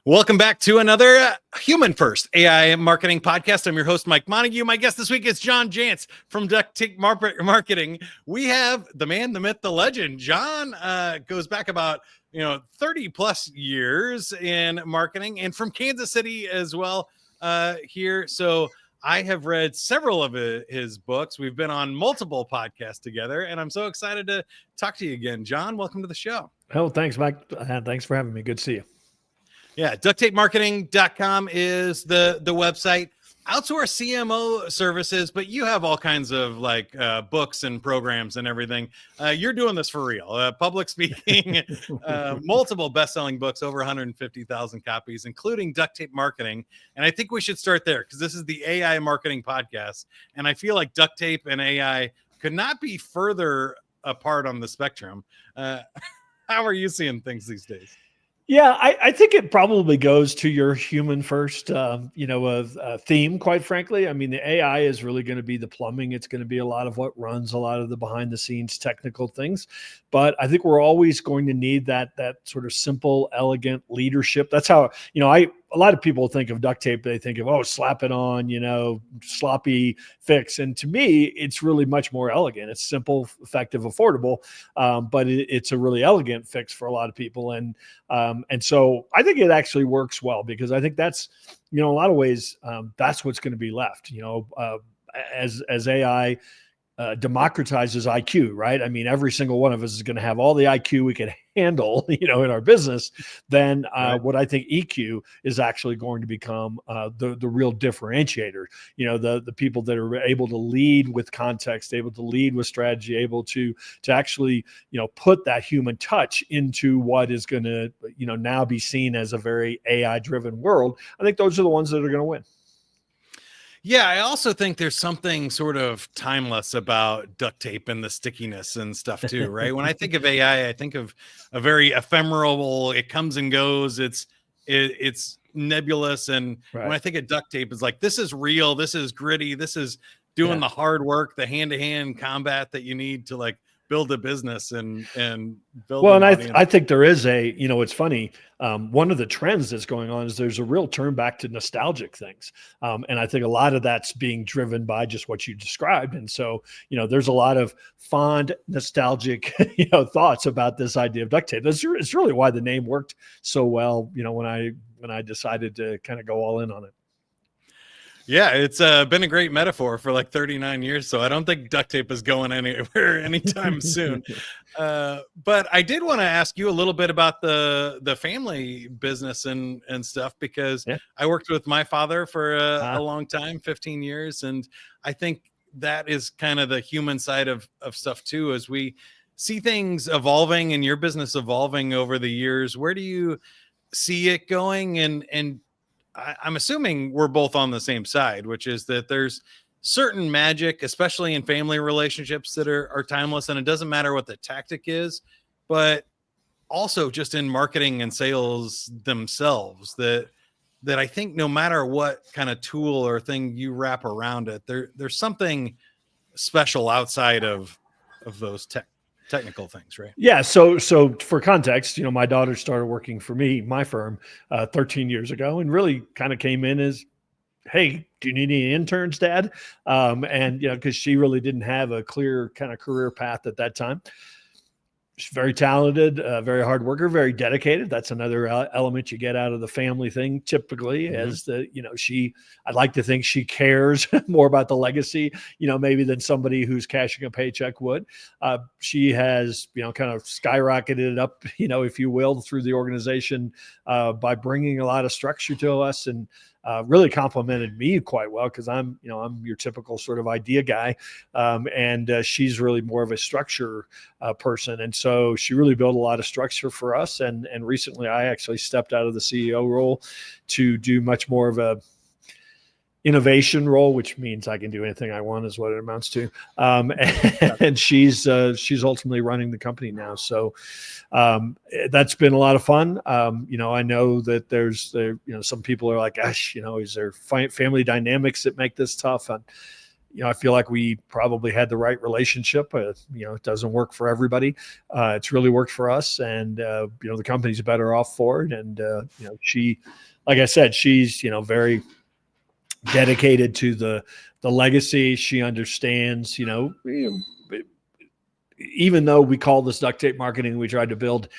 Welcome back to another Human First AI Marketing Podcast. I'm your host, Mike Montague. My guest this week is John Jantz from Duct Tape Marketing. We have the man, the myth, the legend. John goes back about 30 plus years in marketing, and from Kansas City as well here. So I have read several of his books. We've been on multiple podcasts together, and I'm so excited to talk to you again. John, welcome to the show. Oh, thanks, Mike. Thanks for having me. Good to see you. Yeah, ducttapemarketing.com is the website. Outsource CMO services, but you have all kinds of books and programs and everything. You're doing this for real. Public speaking, multiple best-selling books, over 150,000 copies, including Duct Tape Marketing. And I think we should start there because this is the AI marketing podcast. And I feel like duct tape and AI could not be further apart on the spectrum. How are you seeing things these days? Yeah, I think it probably goes to your human first, theme, quite frankly. I mean, the AI is really going to be the plumbing. It's going to be a lot of what runs a lot of the behind the scenes technical things. But I think we're always going to need that sort of simple, elegant leadership. That's how, a lot of people think of duct tape. They think of, slap it on, sloppy fix. And to me, it's really much more elegant. It's simple, effective, affordable, but it's a really elegant fix for a lot of people. And so I think it actually works well because I think that's, in a lot of ways, that's what's going to be left, as AI democratizes IQ, right? I mean, every single one of us is going to have all the IQ we can handle, in our business. Then what I think EQ is actually going to become the real differentiator. The people that are able to lead with context, able to lead with strategy, able to actually, put that human touch into what is going to, now be seen as a very AI-driven world. I think those are the ones that are going to win. Yeah, I also think there's something sort of timeless about duct tape and the stickiness and stuff too, right? When I think of AI, I think of a very ephemeral, it comes and goes, it's nebulous. And when I think of duct tape, it's like, this is real, this is gritty, this is doing the hard work, the hand-to-hand combat that you need to build a business and build. Well, and I think there is it's funny. One of the trends that's going on is there's a real turn back to nostalgic things. And I think a lot of that's being driven by just what you described. And so, there's a lot of fond, nostalgic, thoughts about this idea of duct tape. It's really why the name worked so well, when I decided to kind of go all in on it. Yeah, it's been a great metaphor for 39 years, so I don't think duct tape is going anywhere anytime soon. But I did want to ask you a little bit about the family business and stuff, because I worked with my father for a long time, 15 years, and I think that is kind of the human side of stuff too, as we see things evolving and your business evolving over the years. Where do you see it going? And I'm assuming we're both on the same side, which is that there's certain magic, especially in family relationships, that are timeless, and it doesn't matter what the tactic is, but also just in marketing and sales themselves, that I think no matter what kind of tool or thing you wrap around it, there's something special outside of those technical things, right? Yeah. So for context, my daughter started working for me, my firm, 13 years ago, and really kind of came in as, hey, do you need any interns, Dad? And because she really didn't have a clear kind of career path at that time. She's very talented, very hard worker, very dedicated. That's another element you get out of the family thing typically, as I'd like to think she cares more about the legacy, maybe than somebody who's cashing a paycheck would. She has, kind of skyrocketed up, if you will, through the organization by bringing a lot of structure to us, and really complimented me quite well, because I'm your typical sort of idea guy, and she's really more of a structure person, and so she really built a lot of structure for us. And recently, I actually stepped out of the CEO role to do much more of a innovation role, which means I can do anything I want, is what it amounts to. And she's ultimately running the company now. So that's been a lot of fun. I know that there's some people are like, gosh, is there family dynamics that make this tough? And I feel like we probably had the right relationship. It doesn't work for everybody. It's really worked for us, and the company's better off for it. And she, like I said, she's very dedicated to the legacy. She understands. Even though we call this duct tape marketing, we tried to build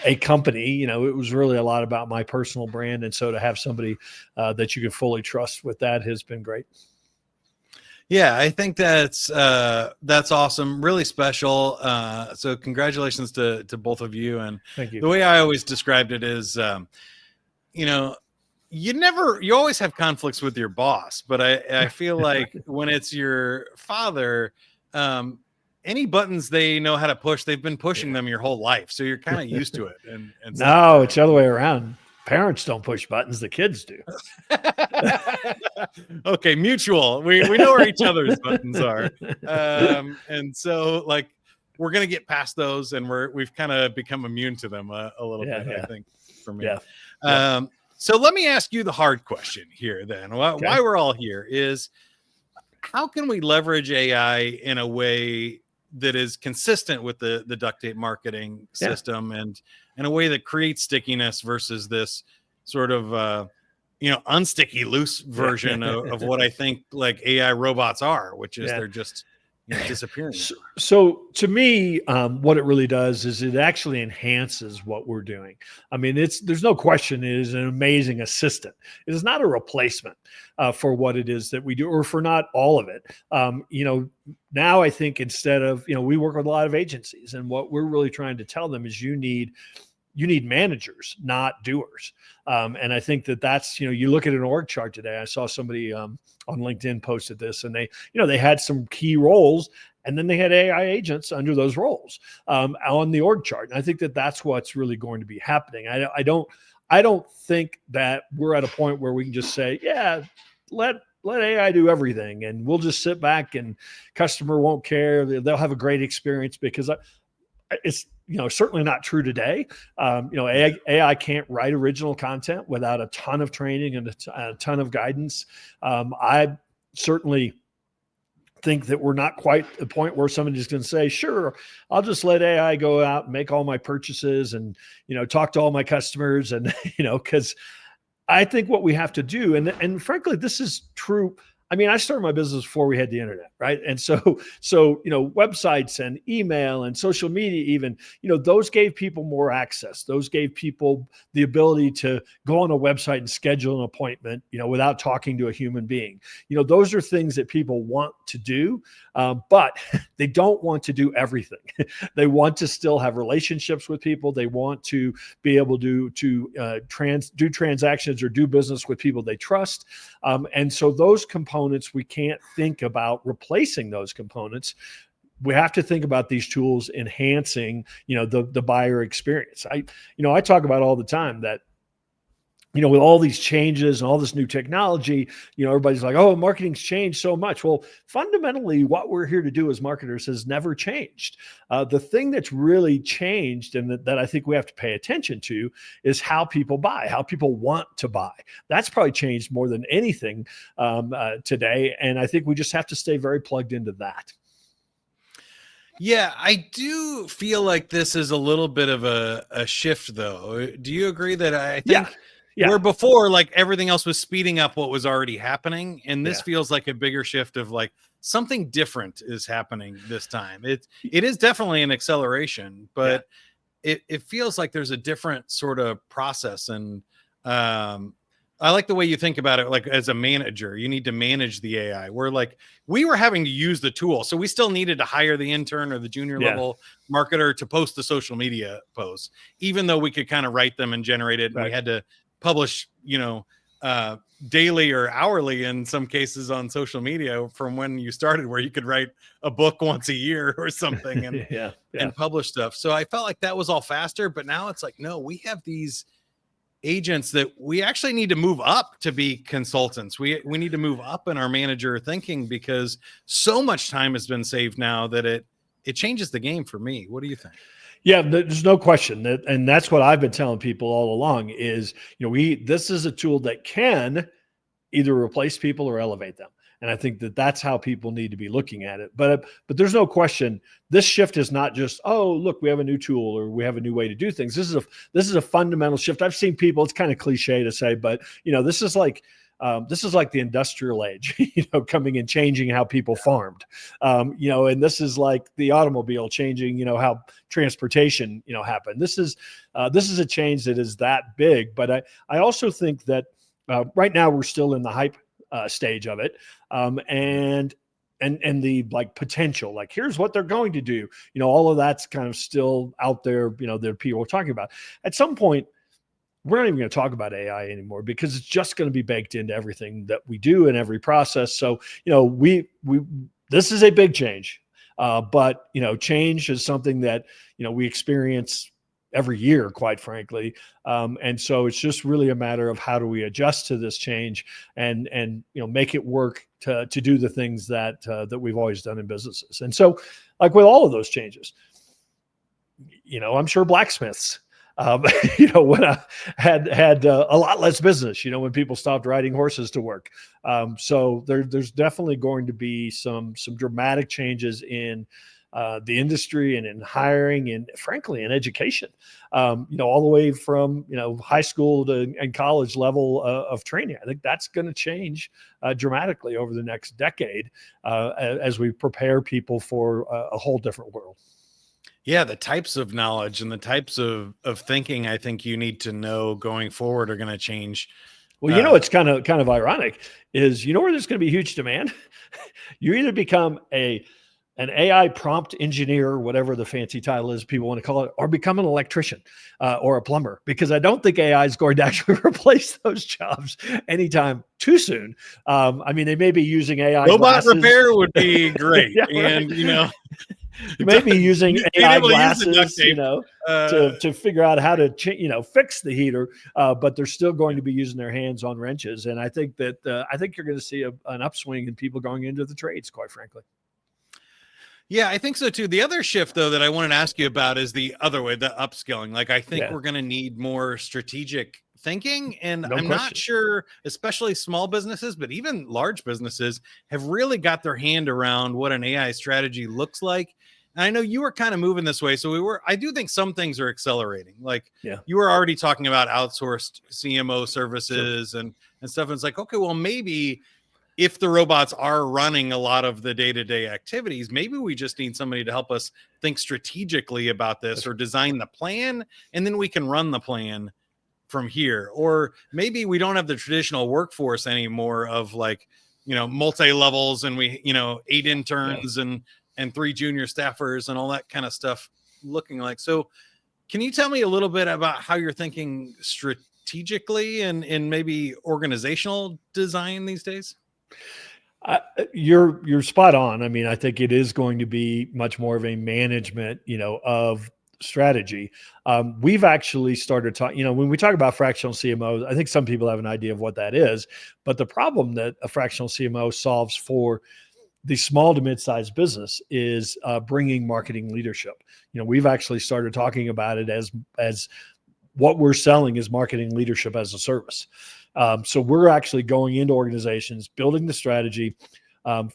a company, it was really a lot about my personal brand. And so to have somebody that you can fully trust with that has been great. Yeah, I think that's awesome, really special. So congratulations to both of you. And Thank you. The way I always described it is, you always have conflicts with your boss, but I feel like when it's your father, any buttons they know how to push, they've been pushing them your whole life. So you're kind of used to it. And no, it's the other way around. Parents don't push buttons, the kids do. Okay, mutual. We know where each other's buttons are. And so like we're gonna get past those, and we've kind of become immune to them a little bit, I think, for me. So let me ask you the hard question here then. Why we're all here is, how can we leverage AI in a way that is consistent with the duct tape marketing system, and in a way that creates stickiness versus this sort of unsticky, loose version of what I think like AI robots are, which is they're just disappearing. So to me, what it really does is it actually enhances what we're doing. I mean, there's no question it is an amazing assistant. It is not a replacement for what it is that we do, or for not all of it. Now I think instead of, we work with a lot of agencies, and what we're really trying to tell them is you need managers, not doers. And I think that's, you look at an org chart today. I saw somebody on LinkedIn posted this, and they had some key roles, and then they had AI agents under those roles on the org chart. And I think that's what's really going to be happening. I don't think that we're at a point where we can just say, let AI do everything, and we'll just sit back and customer won't care. They'll have a great experience, because it's certainly not true today. AI can't write original content without a ton of training and a ton of guidance. I certainly think that we're not quite at the point where somebody's going to say, sure, I'll just let AI go out and make all my purchases and, talk to all my customers. And, because I think what we have to do, and frankly, this is true. I mean, I started my business before we had the internet, right? And so websites and email and social media, even, those gave people more access. Those gave people the ability to go on a website and schedule an appointment, without talking to a human being. Those are things that people want to do, but they don't want to do everything. They want to still have relationships with people. They want to be able to do transactions or do business with people they trust. And so those components, we can't think about replacing those components. We have to think about these tools enhancing, the buyer experience. I talk about all the time that, with all these changes and all this new technology, everybody's like, oh, marketing's changed so much. Well, fundamentally, what we're here to do as marketers has never changed. The thing that's really changed, and that I think we have to pay attention to, is how people buy, how people want to buy. That's probably changed more than anything today. And I think we just have to stay very plugged into that. Yeah, I do feel like this is a little bit of a shift, though. Do you agree that I think... Yeah. Where before, like, everything else was speeding up what was already happening, and this feels like a bigger shift of like something different is happening this time. It is definitely an acceleration, but it feels like there's a different sort of process. And I like the way you think about it. Like, as a manager, you need to manage the AI. We were having to use the tool, so we still needed to hire the intern or the junior level marketer to post the social media posts, even though we could kind of write them and generate it. And we had to publish, daily or hourly in some cases on social media from when you started, where you could write a book once a year or something and and publish stuff. So I felt like that was all faster, but now it's like, no, we have these agents that we actually need to move up to be consultants. We need to move up in our manager thinking, because so much time has been saved now that it changes the game for me. What do you think? Yeah, there's no question that, and that's what I've been telling people all along is, this is a tool that can either replace people or elevate them. And I think that that's how people need to be looking at it. But there's no question, this shift is not just, oh, look, we have a new tool or we have a new way to do things. This is a fundamental shift. I've seen people, it's kind of cliche to say, but this is like the industrial age, coming and changing how people farmed, and this is like the automobile changing, how transportation, happened. This is a change that is that big. But I also think that right now we're still in the hype stage of it, and the like potential, like here's what they're going to do, all of that's kind of still out there, that people are talking about. At some point, we're not even going to talk about AI anymore because it's just going to be baked into everything that we do in every process. So, this is a big change, but change is something that, we experience every year, quite frankly. And so it's just really a matter of how do we adjust to this change and make it work to do the things that we've always done in businesses. And so, like with all of those changes, I'm sure blacksmiths, when I had a lot less business, when people stopped riding horses to work. So there's definitely going to be some dramatic changes in the industry and in hiring and frankly in education, all the way from, high school to and college level of training. I think that's going to change dramatically over the next decade as we prepare people for a whole different world. Yeah, the types of knowledge and the types of thinking I think you need to know going forward are going to change. Well, it's kind of ironic is, where there's going to be huge demand? You either become an AI prompt engineer, whatever the fancy title is people want to call it, or become an electrician or a plumber, because I don't think AI is going to actually replace those jobs anytime too soon. They may be using AI robot glasses. Repair would be great. Yeah, and, maybe using AI glasses, to to figure out how to, fix the heater, but they're still going to be using their hands on wrenches. And I think that you're going to see an upswing in people going into the trades, quite frankly. Yeah, I think so too. The other shift, though, that I wanted to ask you about is the other way, the upskilling. Like, I think we're going to need more strategic thinking. And I'm not sure, especially small businesses, but even large businesses have really got their hand around what an AI strategy looks like. And I know you were kind of moving this way. So I do think some things are accelerating. Like you were already talking about outsourced CMO services and stuff. And it's like, okay, well, maybe if the robots are running a lot of the day-to-day activities, maybe we just need somebody to help us think strategically about this or design the plan, and then we can run the plan from here. Or maybe we don't have the traditional workforce anymore of like, multi-levels and we, 8 interns and 3 junior staffers and all that kind of stuff looking like. So can you tell me a little bit about how you're thinking strategically and maybe organizational design these days? You're spot on. I think it is going to be much more of a management, of strategy. We've actually started talking, when we talk about fractional CMOs, I think some people have an idea of what that is, but the problem that a fractional CMO solves for the small to mid-sized business is bringing marketing leadership. We've actually started talking about it as what we're selling is marketing leadership as a service. So we're actually going into organizations, building the strategy,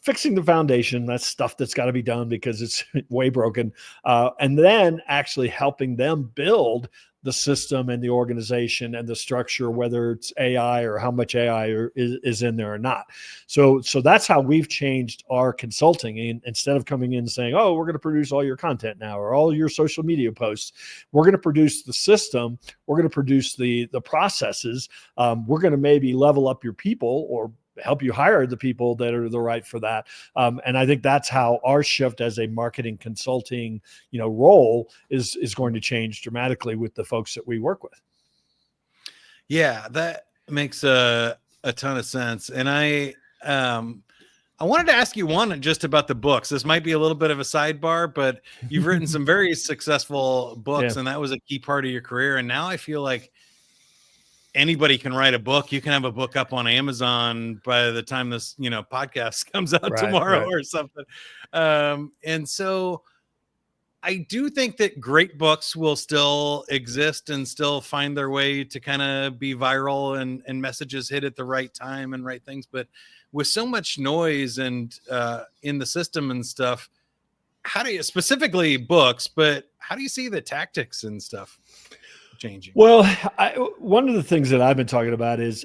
fixing the foundation. That's stuff that's got to be done because it's way broken. And then actually helping them build the system and the organization and the structure, whether it's AI or how much AI is in there or not. So that's how we've changed our consulting. And instead of coming in and saying, oh, we're going to produce all your content now or all your social media posts, we're going to produce the system. We're going to produce the processes. We're going to maybe level up your people or help you hire the people that are the right for that. And I think that's how our shift as a marketing consulting, role is going to change dramatically with the folks that we work with. Yeah, that makes a ton of sense. And I wanted to ask you one just about the books. This might be a little bit of a sidebar, but you've written some very successful books and that was a key part of your career. And now I feel like anybody can write a book. You can have a book up on Amazon by the time this, podcast comes out tomorrow or something. And so I do think that great books will still exist and still find their way to kind of be viral, and messages hit at the right time and right things. But with so much noise and in the system and stuff, how do you, specifically books, but how do you see the tactics and stuff changing? Well, one of the things that I've been talking about is,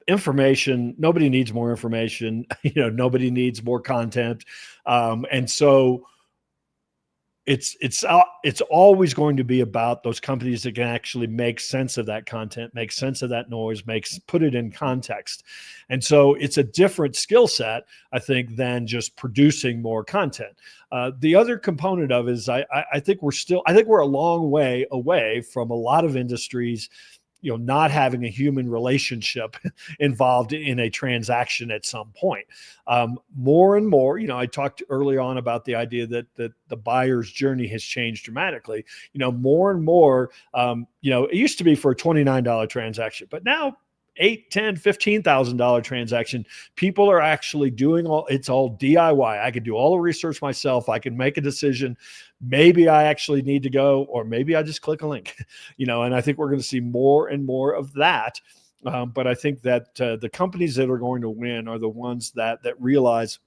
information. Nobody needs more information. Nobody needs more content. And so it's always going to be about those companies that can actually make sense of that content, make sense of that noise, put it in context. And so it's a different skill set, I think, than just producing more content. The other component of it is I think we're a long way away from a lot of industries, not having a human relationship involved in a transaction at some point. More and more, I talked early on about the idea that the buyer's journey has changed dramatically. More and more, it used to be for a $29 transaction, but now $8, $10, $15,000 transaction, people are actually doing it's all DIY. I can do all the research myself. I can make a decision. Maybe I actually need to go, or maybe I just click a link, and I think we're going to see more and more of that. But I think that the companies that are going to win are the ones that realize,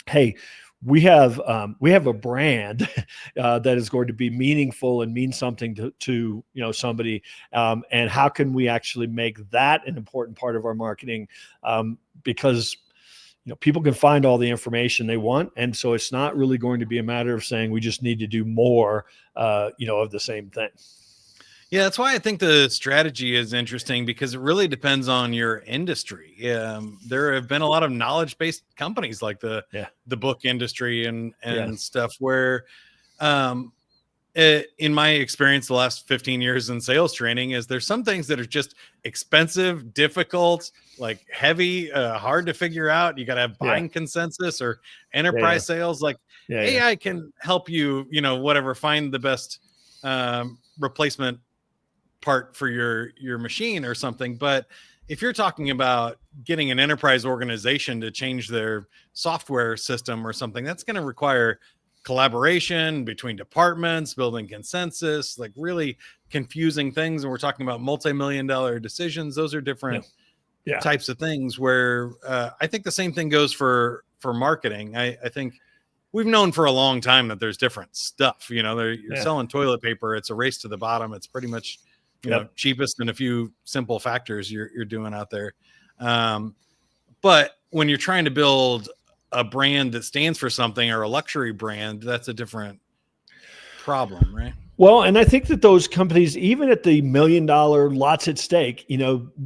hey, we have a brand that is going to be meaningful and mean something to somebody, and how can we actually make that an important part of our marketing, because people can find all the information they want, and so it's not really going to be a matter of saying we just need to do more of the same thing. Yeah, that's why I think the strategy is interesting, because it really depends on your industry. There have been a lot of knowledge-based companies like the book industry and stuff where, in my experience, the last 15 years in sales training, is there's some things that are just expensive, difficult, like heavy, hard to figure out. You got to have buying consensus or enterprise sales. Like AI can help you, whatever, find the best replacement part for your machine or something. But if you're talking about getting an enterprise organization to change their software system or something, that's going to require collaboration between departments, building consensus, like really confusing things. And we're talking about multi-million-dollar decisions. Those are different types of things where I think the same thing goes for marketing. I think we've known for a long time that there's different stuff. You're selling toilet paper. It's a race to the bottom. It's pretty much cheapest and a few simple factors you're doing out there. But when you're trying to build a brand that stands for something, or a luxury brand, that's a different problem, right? Well, and I think that those companies, even at the $1 million, lots at stake,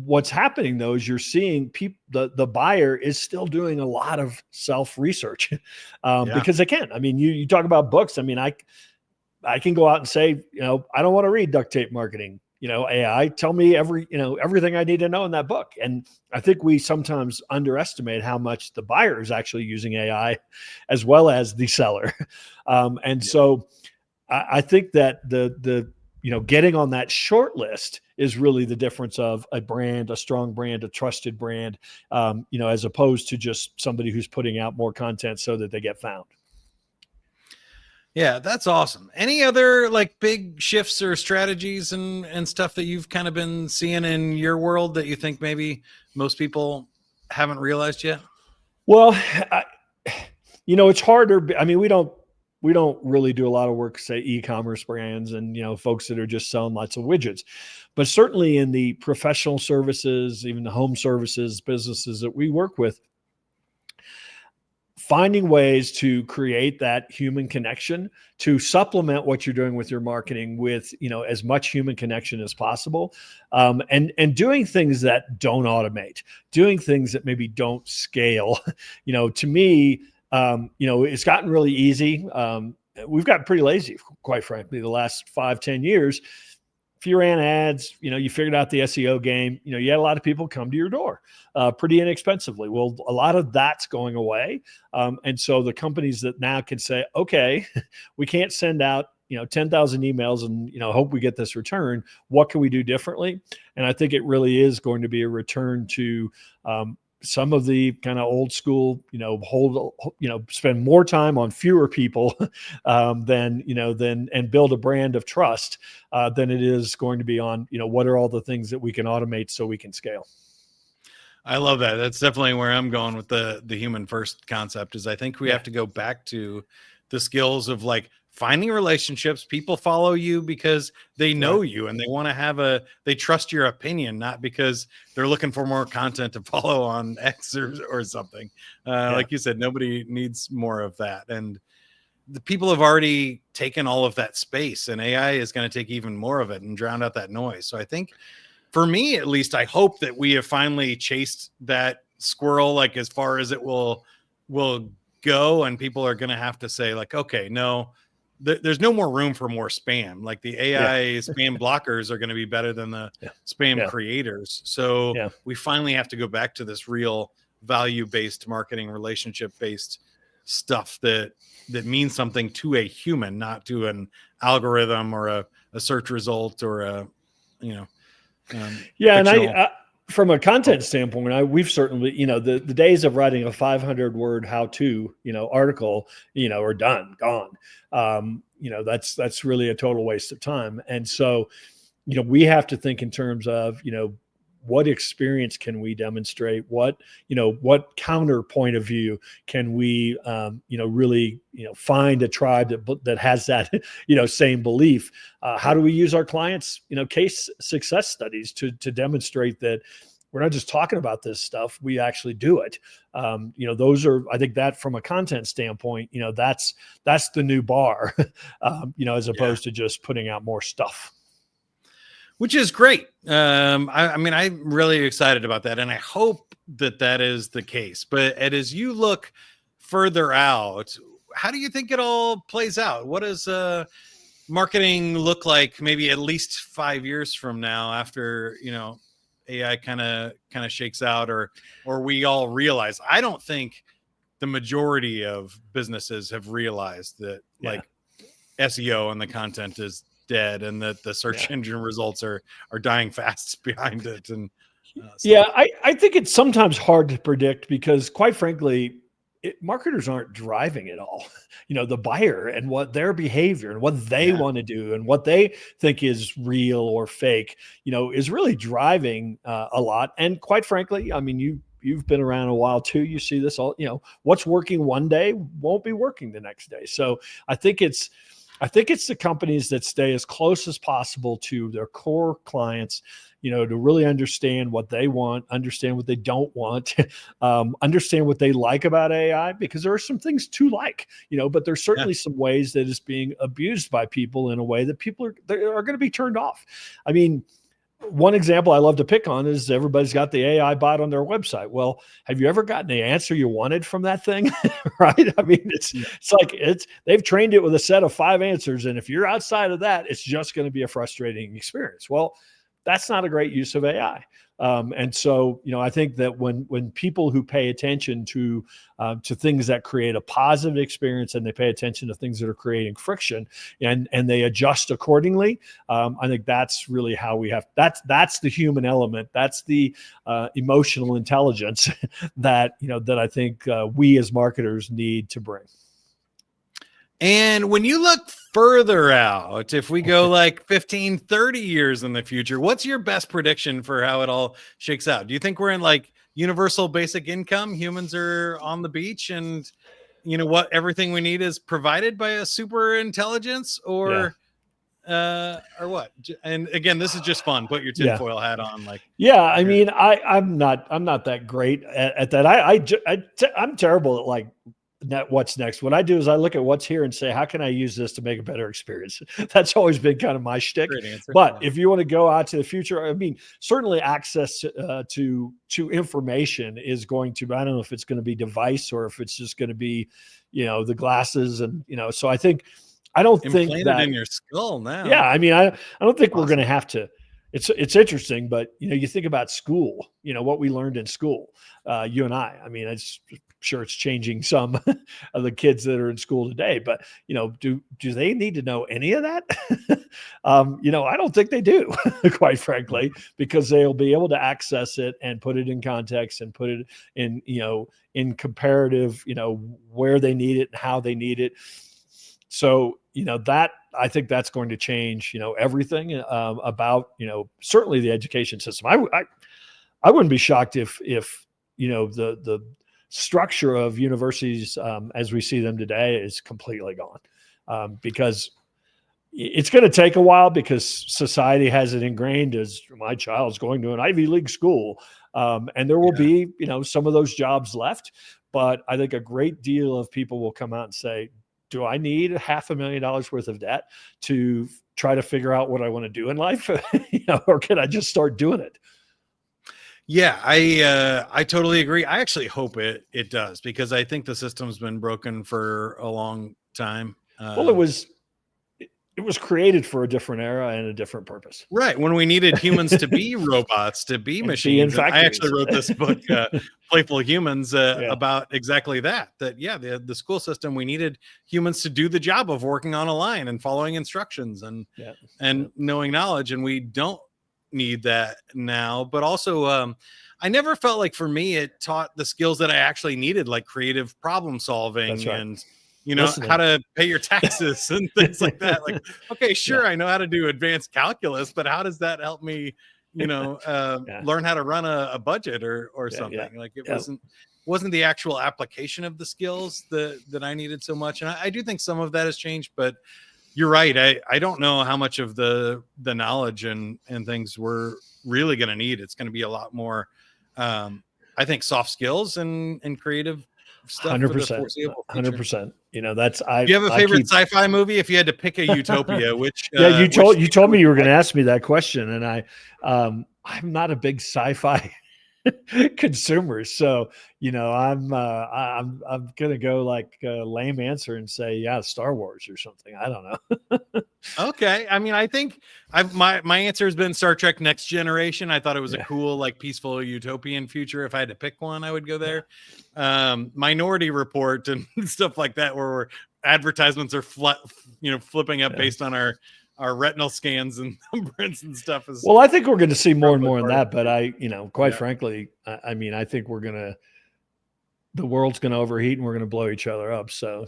what's happening though is you're seeing the buyer is still doing a lot of self-research, because they can. I mean, you talk about books. I mean, I can go out and say, I don't want to read Duct Tape Marketing. AI, tell me everything I need to know in that book. And I think we sometimes underestimate how much the buyer is actually using AI as well as the seller. So I think that the getting on that short list is really the difference of a brand, a strong brand, a trusted brand, as opposed to just somebody who's putting out more content so that they get found. Yeah, that's awesome. Any other like big shifts or strategies and stuff that you've kind of been seeing in your world that you think maybe most people haven't realized yet? Well, it's harder. I mean, we don't really do a lot of work, say, e-commerce brands and, folks that are just selling lots of widgets, but certainly in the professional services, even the home services businesses that we work with, finding ways to create that human connection to supplement what you're doing with your marketing with, as much human connection as possible. And doing things that don't automate, doing things that maybe don't scale, to me, it's gotten really easy. We've gotten pretty lazy, quite frankly, the last 5-10 years. If you ran ads, you figured out the SEO game, you had a lot of people come to your door pretty inexpensively. Well, a lot of that's going away. And so the companies that now can say, okay, we can't send out, 10,000 emails and, hope we get this return. What can we do differently? And I think it really is going to be a return to some of the kind of old school, spend more time on fewer people than and build a brand of trust than it is going to be on, what are all the things that we can automate so we can scale. I love that. That's definitely where I'm going with the human first concept. Is I think we have to go back to the skills of like finding relationships. People follow you because they know you and they want to they trust your opinion, not because they're looking for more content to follow on X or something. Like you said, nobody needs more of that. And the people have already taken all of that space, and AI is going to take even more of it and drown out that noise. So I think, for me at least, I hope that we have finally chased that squirrel like as far as it will go, and people are going to have to say like, okay, no, there's no more room for more spam. Like the AI spam blockers are going to be better than the spam creators. So we finally have to go back to this real value-based marketing, relationship-based stuff that means something to a human, not to an algorithm or a search result or a, and I from a content standpoint, we've certainly, the days of writing a 500-word how-to, article, are gone. That's really a total waste of time. And so, we have to think in terms of, what experience can we demonstrate? What counterpoint of view can we, really, find a tribe that has that, same belief? How do we use our clients, case success studies to demonstrate that we're not just talking about this stuff, we actually do it. Those are, I think that from a content standpoint, that's the new bar, as opposed to just putting out more stuff. Which is great. I mean, I'm really excited about that, and I hope that is the case. But as you look further out, how do you think it all plays out? What does marketing look like maybe at least 5 years from now, after AI kind of shakes out, or we all realize? I don't think the majority of businesses have realized that like SEO and the content is dead, and that the search engine results are dying fast behind it. And I think it's sometimes hard to predict because, quite frankly, marketers aren't driving it all. The buyer and what their behavior and what they want to do and what they think is real or fake, is really driving a lot. And quite frankly, I mean, you've been around a while too. You see this all, what's working one day won't be working the next day. So I think it's the companies that stay as close as possible to their core clients, to really understand what they want, understand what they don't want, understand what they like about AI, because there are some things to like, but there's certainly some ways that it's being abused by people in a way that people are going to be turned off. I mean, one example I love to pick on is everybody's got the AI bot on their website. Well, have you ever gotten the answer you wanted from that thing? Right? I mean, it's like they've trained it with a set of 5 answers. And if you're outside of that, it's just going to be a frustrating experience. Well, that's not a great use of AI. And so, I think that when people who pay attention to things that create a positive experience, and they pay attention to things that are creating friction, and they adjust accordingly, I think that's really how we have. That's the human element. That's the emotional intelligence that I think we as marketers need to bring. And when you look further out, if we go like 15, 30 years in the future, what's your best prediction for how it all shakes out? Do you think we're in like universal basic income? Humans are on the beach, and everything we need is provided by a super intelligence, or what? And again, this is just fun. Put your tinfoil hat on. I mean, I'm not that great at that. I'm terrible at like what's next. What I do is I look at what's here and say, how can I use this to make a better experience? That's always been kind of my shtick. But if you want to go out to the future, I mean, certainly access to information is going to, I don't know if it's going to be device or if it's just going to be, the glasses. And, so I think, I don't think that in your skull now. Yeah. I mean, I don't think we're going to have to it's interesting, but you think about school, what we learned in school, you and I mean, it's sure it's changing some of the kids that are in school today, but do they need to know any of that? I don't think they do, quite frankly, because they'll be able to access it and put it in context and put it in, in comparative, where they need it and how they need it. So, that I think that's going to change, everything about, certainly the education system. I wouldn't be shocked if the structure of universities as we see them today is completely gone, because it's going to take a while, because society has it ingrained as my child's going to an Ivy League school. And there will be, some of those jobs left, but I think a great deal of people will come out and say, do I need $500,000 worth of debt to try to figure out what I want to do in life? Or can I just start doing it? Yeah, I totally agree. I actually hope it does, because I think the system's been broken for a long time. Well, it was created for a different era and a different purpose. Right. When we needed humans to be robots, to be machines. And I actually wrote this book, Playful Humans, about exactly that. The school system, we needed humans to do the job of working on a line and following instructions and knowing knowledge. And we don't need that now. But also, I never felt like, for me, it taught the skills that I actually needed, like creative problem solving and listening. How to pay your taxes and things like that. Like, okay, sure, I know how to do advanced calculus, but how does that help me, learn how to run a budget or something? Like, it wasn't the actual application of the skills that I needed so much. And I do think some of that has changed, but you're right. I don't know how much of the knowledge and things we're really going to need. It's going to be a lot more, I think, soft skills and creative stuff. 100%. 100%. That's Do you have a favorite sci-fi movie? If you had to pick a utopia, which you told me you were going to ask me that question, and I'm not a big sci-fi consumer, so I'm gonna go like a lame answer and say Star Wars or something. I don't know. Okay, I mean, I think my answer has been Star Trek Next Generation. I thought it was a cool, like, peaceful utopian future. If I had to pick one, I would go there. Minority Report and stuff like that, where advertisements are flipping up based on our retinal scans and thumbprints and stuff. Well, I think we're going to see more and more in that, but quite frankly, I mean, I think the world's going to overheat and we're going to blow each other up. So,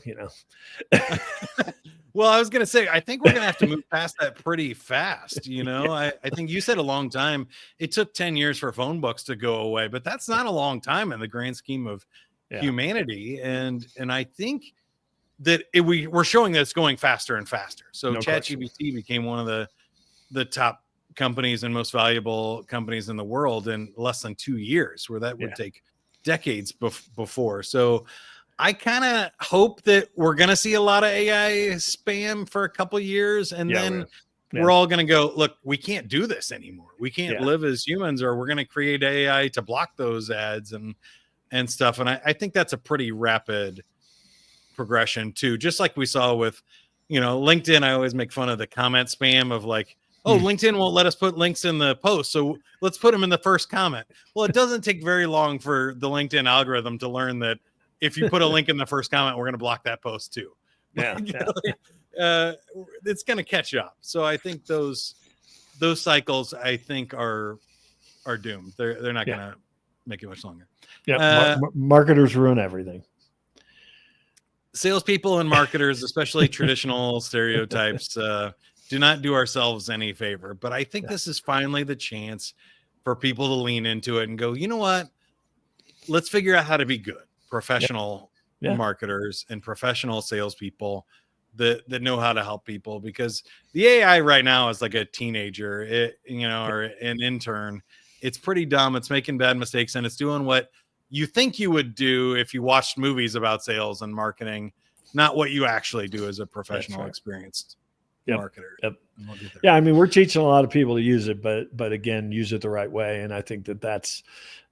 Well, I was going to say, I think we're going to have to move past that pretty fast. I think you said a long time. It took 10 years for phone books to go away, but that's not a long time in the grand scheme of humanity. And I think that we're showing that it's going faster and faster. So ChatGPT became one of the top companies and most valuable companies in the world in less than 2 years, where that would take decades before. So I kind of hope that we're going to see a lot of AI spam for a couple years, and then we're all going to go, look, we can't do this anymore. We can't live as humans, or we're going to create AI to block those ads and stuff. And I think that's a pretty rapid progression too, just like we saw with LinkedIn. I always make fun of the comment spam of like, LinkedIn won't let us put links in the post, so let's put them in the first comment. Well, it doesn't take very long for the LinkedIn algorithm to learn that if you put a link in the first comment, we're going to block that post too. It's going to catch up. So I think those cycles, I think, are doomed. They're not going to make it much longer. Marketers ruin everything. Salespeople and marketers, especially traditional stereotypes, do not do ourselves any favor. But I think this is finally the chance for people to lean into it and go, you know what? Let's figure out how to be good professional marketers and professional salespeople that know how to help people. Because the AI right now is like a teenager, or an intern. It's pretty dumb. It's making bad mistakes, and it's doing what you think you would do if you watched movies about sales and marketing, not what you actually do as a professional, experienced marketer. Yeah, I mean, we're teaching a lot of people to use it, but again, use it the right way. And I think that's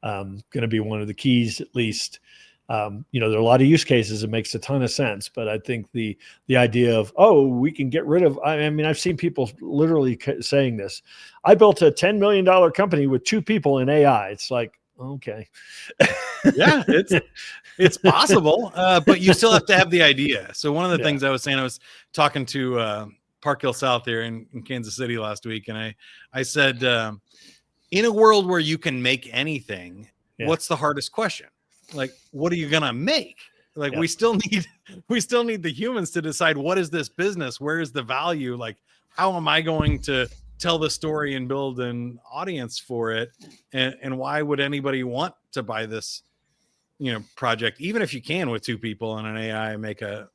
going to be one of the keys, at least, There are a lot of use cases. It makes a ton of sense, but I think the idea of, oh, we can get rid of, I mean, I've seen people literally saying this. I built a $10 million company with 2 people in AI. It's like, okay. Yeah, it's possible, but you still have to have the idea. So one of the things I was saying, I was talking to Park Hill South here in Kansas City last week, and I said, in a world where you can make anything, what's the hardest question? Like, what are you gonna make? Like, we still need the humans to decide, what is this business? Where is the value? Like, how am I going to tell the story and build an audience for it? And why would anybody want to buy this, project, even if you can with 2 people and an AI make a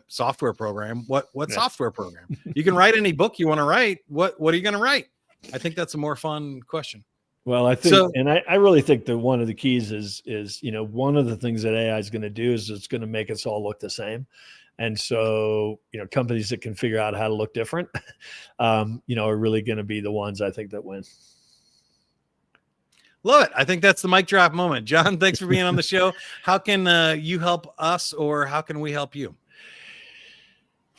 software program? What software program? You can write any book you want to write. What are you going to write? I think that's a more fun question. Well, I think, and I really think that one of the keys is, one of the things that AI is going to do is it's going to make us all look the same. And so, companies that can figure out how to look different, are really going to be the ones I think that win. Love it. I think that's the mic drop moment. John, thanks for being on the show. How can you help us, or how can we help you?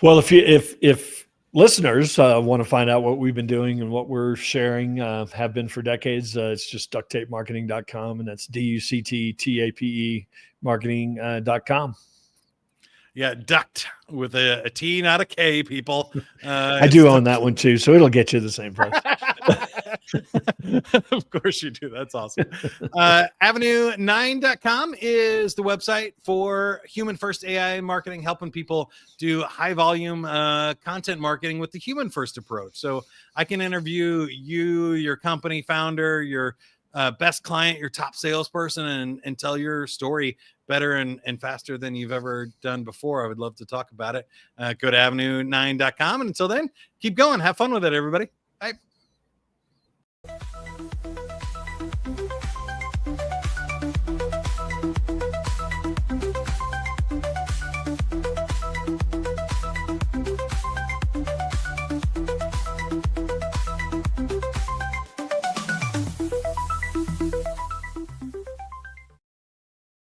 Well, if listeners want to find out what we've been doing and what we're sharing, have been for decades, it's just ducttapemarketing.com, and that's DUCTTAPE marketing.com. Yeah, duct with a T, not a K, people. I do own that one too, so it'll get you the same place. Of course you do. That's awesome. Avenue9.com is the website for human first AI marketing, helping people do high volume content marketing with the human first approach. So I can interview you, your company founder, your best client, your top salesperson, and tell your story better and faster than you've ever done before. I would love to talk about it. Go to avenue9.com. And until then, keep going. Have fun with it, everybody. Bye.